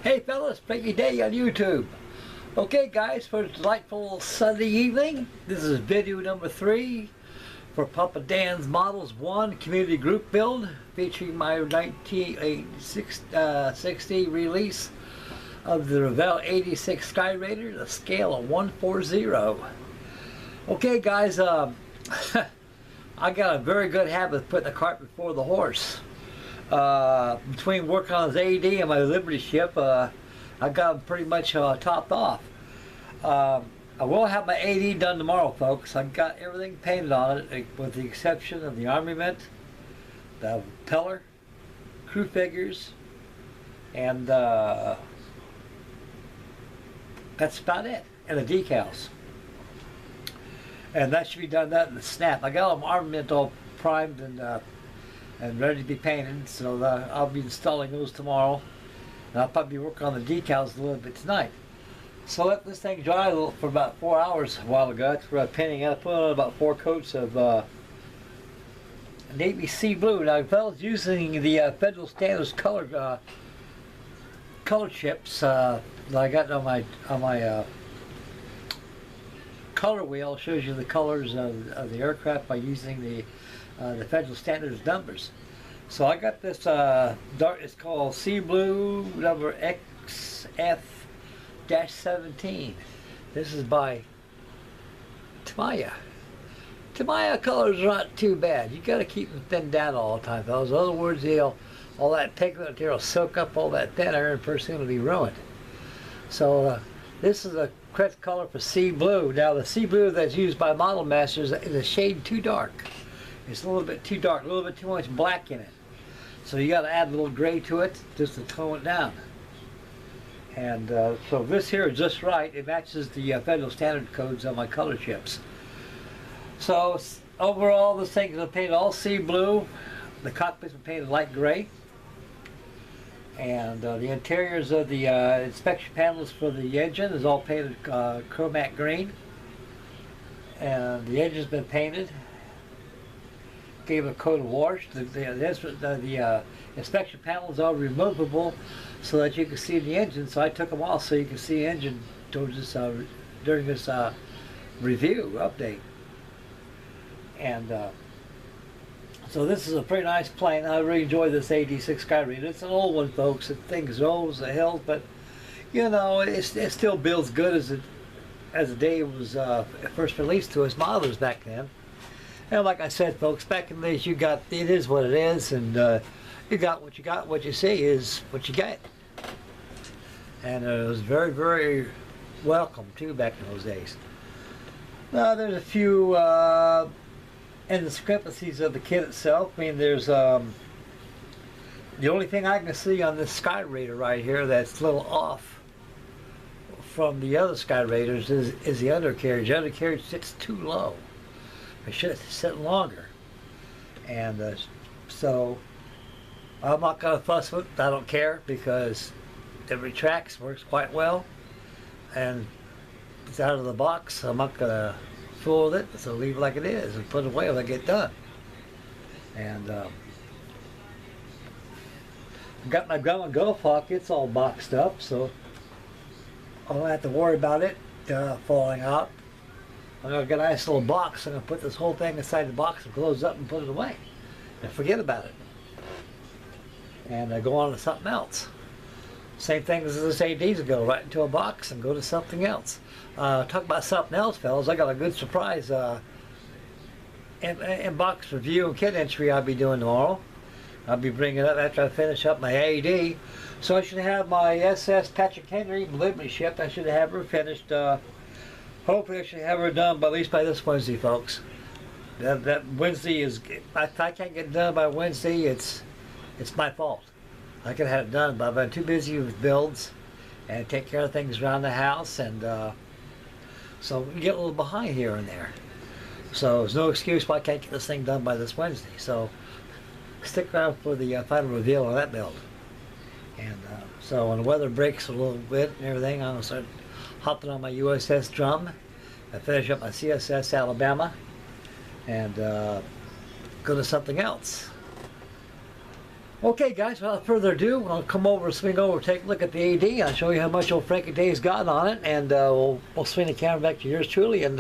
Hey fellas, Frankie Day on YouTube. Okay guys, for a delightful Sunday evening, this is video number 3 for Papadansmodels1 community group build featuring my 1986 60 release of the Revell AD6 SKY RAIDER, the scale of 140. Okay guys, I got a very good habit of putting the cart before the horse. Between working on his AD and my Liberty ship, I got him pretty much topped off. I will have my AD done tomorrow, folks. I got everything painted on it, with the exception of the armament, the propeller, crew figures, and that's about it. And the decals. And that should be done that in the snap. I got them armament all primed and ready to be painted, so I'll be installing those tomorrow. And I'll probably be working on the decals a little bit tonight. So let this thing dry a little for about 4 hours a while ago. After painting it, I put on about 4 coats of navy sea blue. Now, if I was using the Federal Standards color chips that I got on my color wheel, shows you the colors of the aircraft by using the Federal Standards numbers. So I got this dark, it's called Sea Blue number XF-17. This is by Tamiya. Tamiya colors are not too bad. You got to keep them thinned down all the time, fellas. In other words, all that pigment material will soak up all that thinner and first thing will be ruined. So this is a correct color for Sea Blue. Now the Sea Blue that's used by Model Masters is a shade too dark. It's a little bit too dark, a little bit too much black in it. So you got to add a little gray to it just to tone it down. And so this here is just right. It matches the Federal Standard codes on my color chips. So overall, this thing is painted all sea blue. The cockpit's been painted light gray. And the interiors of the inspection panels for the engine is all painted chromatic green. And the engine's been painted. Gave it a coat of wash. The inspection panels are removable so that you can see the engine. So I took them off so you can see the engine during this review update. And so this is a pretty nice plane. I really enjoy this AD6 SKY RAIDER. It's an old one, folks. The thing is old as the hell, but you know it still builds good as the day it was first released to us modelers back then. And like I said, folks, back in the days, it is what it is, and you got what you got. What you see is what you get. And it was very, very welcome too back in those days. Now there's a few indiscrepancies of the kit itself. I mean, there's the only thing I can see on this SKY RAIDER right here that's a little off from the other SKY RAIDERs is the undercarriage. The undercarriage sits too low. It should sit longer, and so I'm not going to fuss with it. I don't care because it retracts, works quite well, and it's out of the box. I'm not going to fool with it, so leave it like it is and put it away when I get done. And I've got my gun and go pocket. It's all boxed up, so I don't have to worry about it falling out. I'm going to get a nice little box. I'm going to put this whole thing inside the box and close up and put it away. And forget about it. And go on to something else. Same thing as this ADs go right into a box and go to something else. Talk about something else, fellas. I got a good surprise in-box review and kit entry I'll be doing tomorrow. I'll be bringing it up after I finish up my AD. So I should have my SS Patrick Henry Liberty ship. I should have her finished. Hopefully I should have her done at least by this Wednesday, folks. That Wednesday is, if I can't get it done by Wednesday, it's my fault. I could have it done, but I've been too busy with builds and take care of things around the house, and so we get a little behind here and there. So there's no excuse why I can't get this thing done by this Wednesday. So stick around for the final reveal on that build. And so when the weather breaks a little bit and everything, I'm going to start hopping on my USS Drum and finish up my CSS Alabama and go to something else. Okay guys, without further ado, I'll come over, swing over, take a look at the AD. I'll show you how much old Frankie Day's gotten on it, and we'll swing the camera back to yours truly and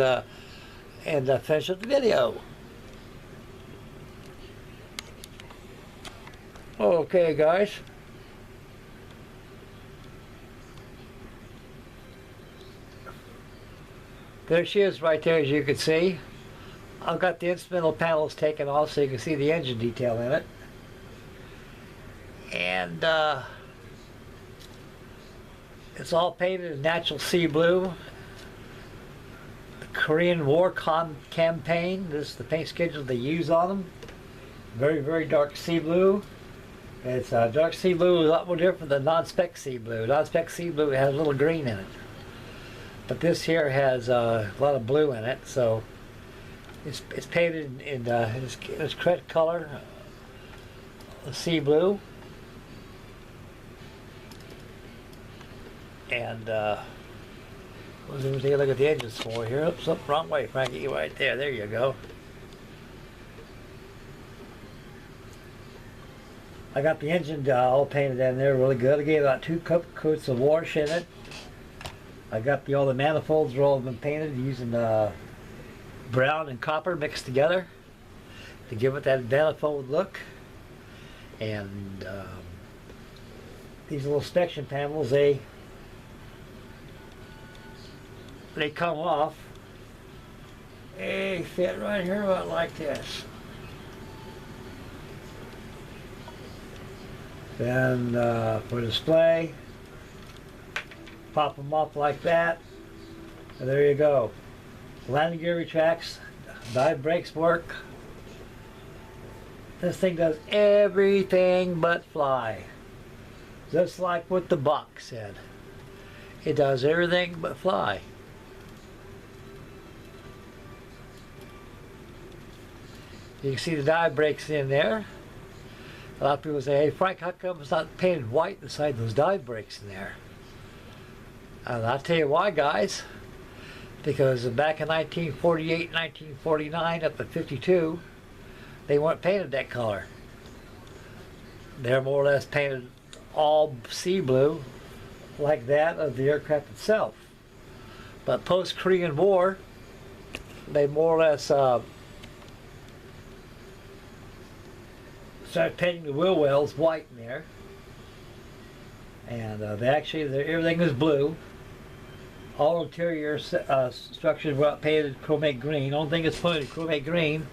finish up the video. Okay guys. There she is right there, as you can see. I've got the instrumental panels taken off so you can see the engine detail in it. And it's all painted in natural sea blue. The Korean War campaign. This is the paint schedule they use on them. Very, very dark sea blue. It's dark sea blue is a lot more different than non-spec sea blue. Non-spec sea blue has a little green in it. But this here has a lot of blue in it, so it's painted in its correct color, sea blue. And let's take a look at the engines for here. Oops, up wrong way, Frankie. Right there. There you go. I got the engine all painted in there really good. I gave about 2 coats of wash in it. I got all the manifolds are all been painted using brown and copper mixed together to give it that manifold look. And these little section panels, they come off. They fit right here about like this. Then for display, pop them off like that, and there you go. Landing gear retracts, dive brakes work. This thing does everything but fly. Just like what the box said. It does everything but fly. You can see the dive brakes in there. A lot of people say, hey Frank, how come it's not painted white beside those dive brakes in there? And I'll tell you why, guys. Because back in 1948, 1949, up to 52, they weren't painted that color. They're more or less painted all sea blue, like that of the aircraft itself. But post-Korean War, they more or less started painting the wheel wells white in there, and everything is blue. All interior structures were painted chromate green. Only thing that's painted chromate green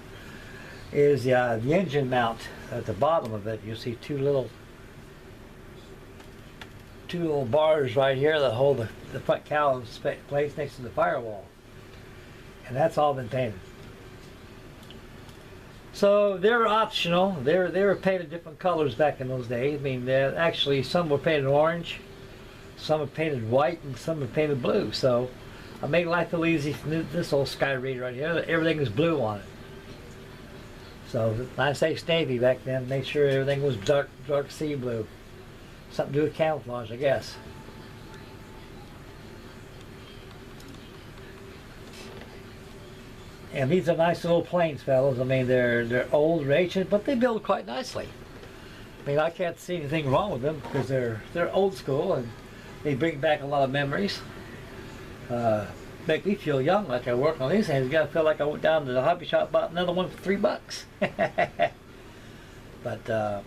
is the engine mount at the bottom of it. You'll see two little bars right here that hold the front cowl in place next to the firewall, and that's all been painted. So they're optional. They were painted different colors back in those days. I mean, actually some were painted orange, some were painted white, and some were painted blue. So I made life a little easy for this old SKYRAIDER right here. Everything is blue on it. So the United States Navy back then made sure everything was dark sea blue. Something to do with camouflage, I guess. And these are nice little planes, fellas. I mean, they're old or ancient, but they build quite nicely. I mean, I can't see anything wrong with them because they're old school and they bring back a lot of memories. Make me feel young, like I work on these things. You gotta feel like I went down to the hobby shop, bought another one for $3. But the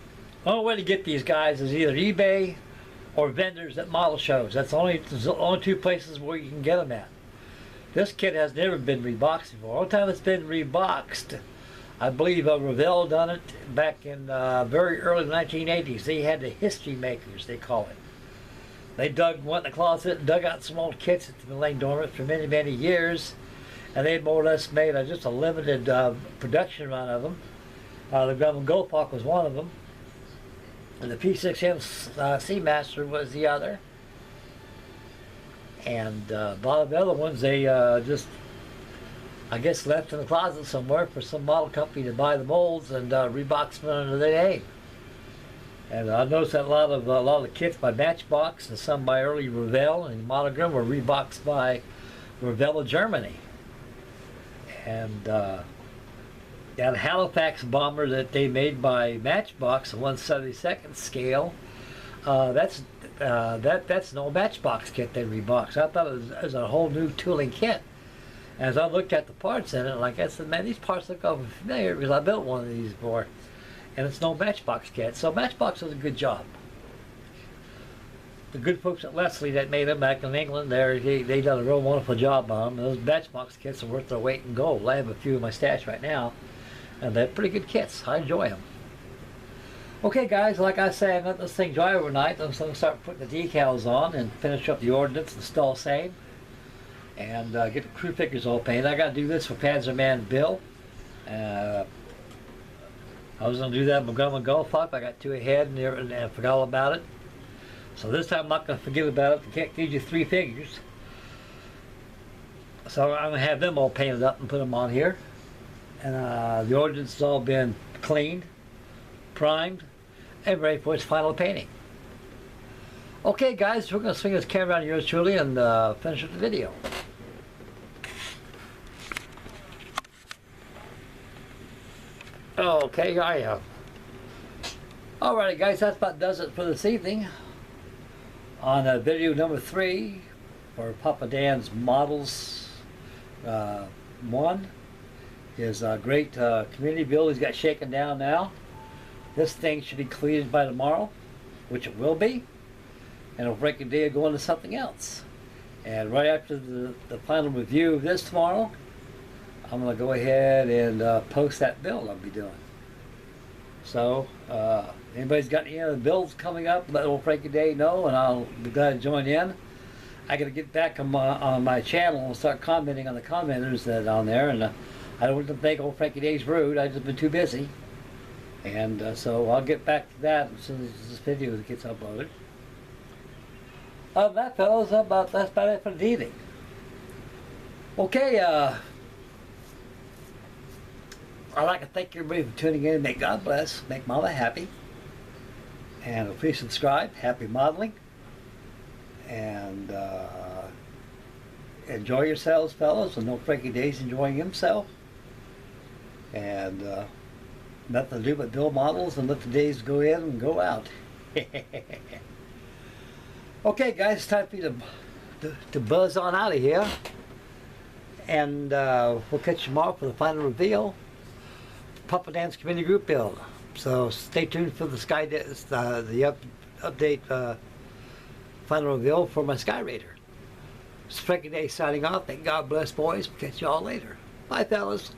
only way to get these guys is either eBay or vendors at model shows. That's the only 2 places where you can get them at. This kit has never been reboxed before. Only time it's been reboxed, I believe Revell done it back in very early 1980s. They had the history makers, they call it. They went in the closet and dug out some old kits that have been laying dormant for many, many years. And they more or less made just a limited production run of them. The Revell Goldhawk was one of them. And the P6M Seamaster was the other. And a lot of the other ones, they just, I guess, left in the closet somewhere for some model company to buy the molds and rebox them under their name. And I noticed that a lot of the kits by Matchbox and some by early Revell and Monogram were reboxed by Revell of Germany. And yeah, that Halifax bomber that they made by Matchbox, the 1/72 scale. That's no Matchbox kit they reboxed. I thought it was a whole new tooling kit. As I looked at the parts in it, like I said, man, these parts look over familiar because I built one of these before, and it's no Matchbox kit. So Matchbox does a good job. The good folks at Leslie that made them back in England, they done a real wonderful job on them. Those Matchbox kits are worth their weight in gold. I have a few in my stash right now, and they're pretty good kits. I enjoy them. Okay, guys, like I say, I let this thing dry overnight. I'm going to start putting the decals on and finish up the ordnance, install same, and get the crew figures all painted. I got to do this for Panzerman Bill. I was going to do that in Montgomery Golf Up. I got two ahead and I forgot all about it. So this time I'm not going to forget about it. I can't give you 3 figures. So I'm going to have them all painted up and put them on here. And the ordnance has all been cleaned, primed, and ready for its final painting. Okay, guys, we're going to swing this camera around yours truly and finish up the video. Okay, alrighty, guys, that about does it for this evening on video number 3 for Papadansmodels 1. His great community build he's got shaken down now. This thing should be completed by tomorrow, which it will be, and it'll break a day of going to something else. And right after the final review of this tomorrow, I'm going to go ahead and post that build I'll be doing. So, anybody's got any other builds coming up, let old Frankie Day know, and I'll be glad to join in. I got to get back on my channel and start commenting on the commenters that are on there, and I don't want to think old Frankie Day's rude. I've just been too busy. And so I'll get back to that as soon as this video gets uploaded. Other than that, fellas, that's about it for the evening. Okay, I'd like to thank everybody for tuning in. May God bless, make Mama happy. And please subscribe. Happy modeling. And enjoy yourselves, fellas. And no Frankie Day's enjoying himself. And nothing to do but build models and let the days go in and go out. Okay, guys, it's time for you to buzz on out of here. And we'll catch you tomorrow for the final reveal. Papadans Community Group build. So stay tuned for the update final reveal for my SKYRAIDER. It's Frankie Day signing off. Thank God bless, boys. We'll catch you all later. Bye, fellas.